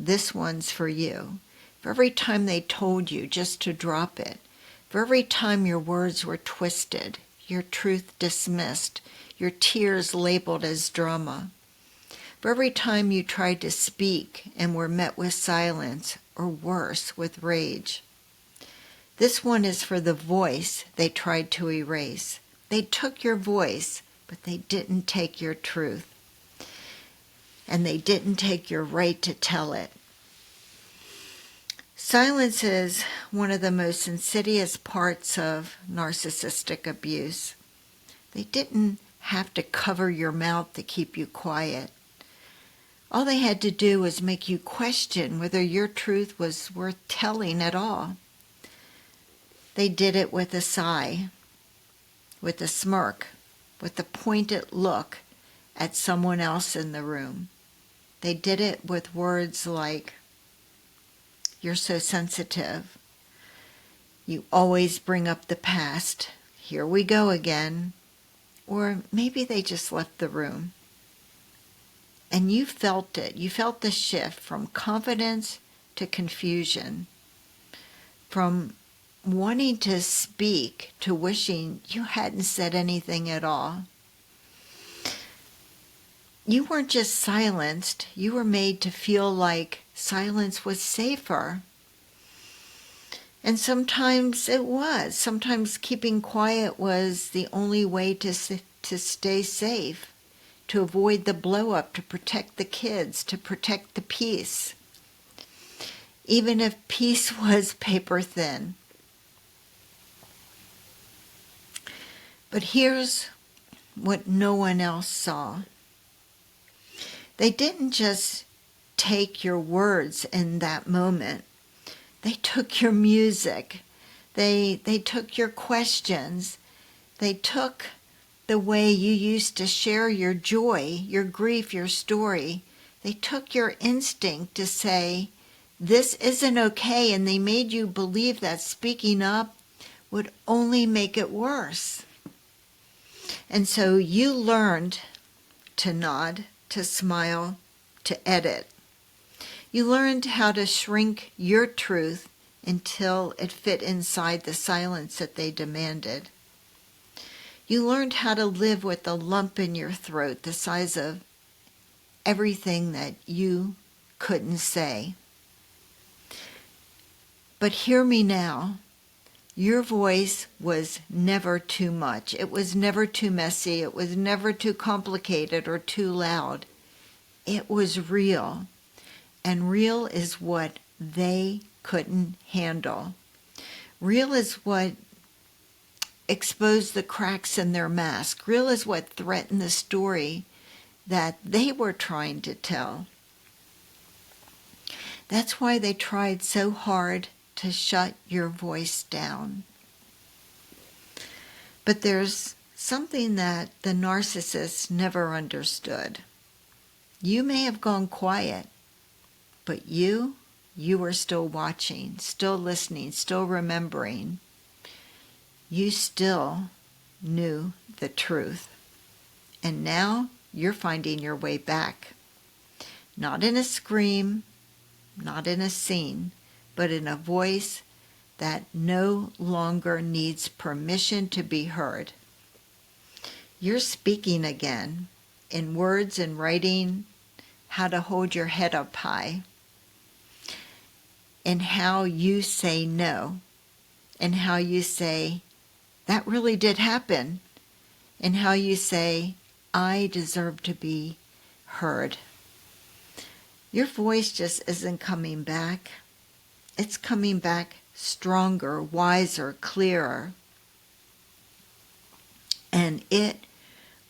this one's for you. For every time they told you just to drop it, for every time your words were twisted, your truth dismissed, your tears labeled as drama, for every time you tried to speak and were met with silence, or worse, with rage. This one is for the voice they tried to erase. They took your voice, but they didn't take your truth. And they didn't take your right to tell it. Silence is one of the most insidious parts of narcissistic abuse. They didn't have to cover your mouth to keep you quiet. All they had to do was make you question whether your truth was worth telling at all. They did it with a sigh, with a smirk, with a pointed look at someone else in the room. They did it with words like, "You're so sensitive. You always bring up the past. Here we go again." Or maybe they just left the room. And you felt it. You felt the shift from confidence to confusion, from wanting to speak to wishing you hadn't said anything at all. You weren't just silenced, you were made to feel like silence was safer. And sometimes it was. Sometimes keeping quiet was the only way to stay safe, to avoid the blow-up, to protect the kids, to protect the peace. Even if peace was paper thin. But here's what no one else saw. They didn't just take your words in that moment. They took your music. They took your questions. They took the way you used to share your joy, your grief, your story. They took your instinct to say, this isn't okay, and they made you believe that speaking up would only make it worse. And so you learned to nod, to smile, to edit. You learned how to shrink your truth until it fit inside the silence that they demanded. You learned how to live with a lump in your throat the size of everything that you couldn't say. But hear me now. Your voice was never too much. It was never too messy. It was never too complicated or too loud. It was real. And real is what they couldn't handle. Real is what exposed the cracks in their mask. Real is what threatened the story that they were trying to tell. That's why they tried so hard to shut your voice down. But there's something that the narcissist never understood. You may have gone quiet, but you were still watching, still listening, still remembering. You still knew the truth. And now you're finding your way back. Not in a scream, not in a scene, but in a voice that no longer needs permission to be heard. You're speaking again, in words and writing, how to hold your head up high, and how you say no, and how you say, that really did happen, and how you say, I deserve to be heard. Your voice just isn't coming back. It's coming back stronger, wiser, clearer. And it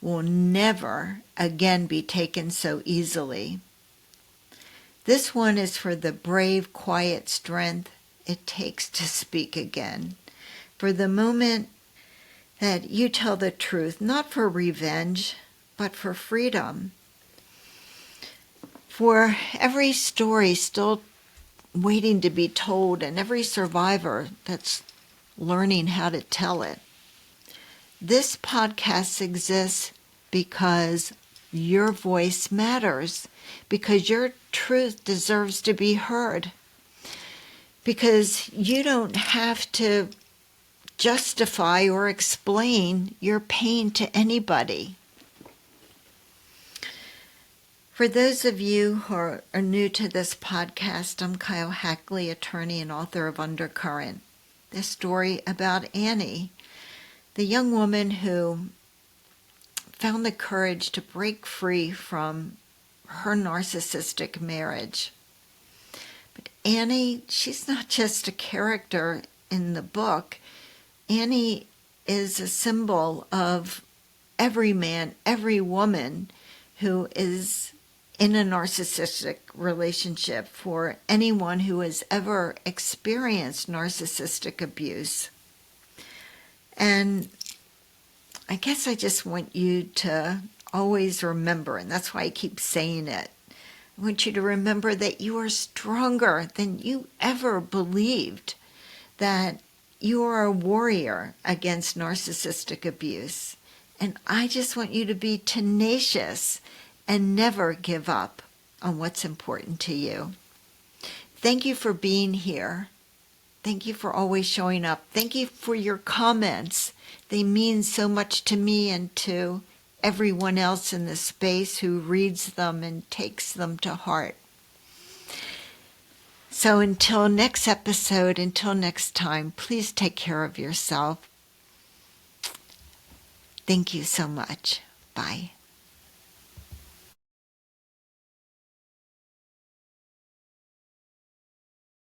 will never again be taken so easily. This one is for the brave, quiet strength it takes to speak again. For the moment that you tell the truth, not for revenge, but for freedom. For every story still waiting to be told, and every survivor that's learning how to tell it. This podcast exists because your voice matters, because your truth deserves to be heard. Because you don't have to justify or explain your pain to anybody. For those of you who are new to this podcast, I'm Kyle Hackley, attorney and author of Undercurrent. This story about Annie, the young woman who found the courage to break free from her narcissistic marriage. But Annie, she's not just a character in the book. Annie is a symbol of every man, every woman who is in a narcissistic relationship, for anyone who has ever experienced narcissistic abuse. And I guess I just want you to always remember, and that's why I keep saying it, I want you to remember that you are stronger than you ever believed, that you are a warrior against narcissistic abuse. And I just want you to be tenacious and never give up on what's important to you. Thank you for being here. Thank you for always showing up. Thank you for your comments. They mean so much to me and to everyone else in this space who reads them and takes them to heart. So until next episode, until next time, please take care of yourself. Thank you so much. Bye.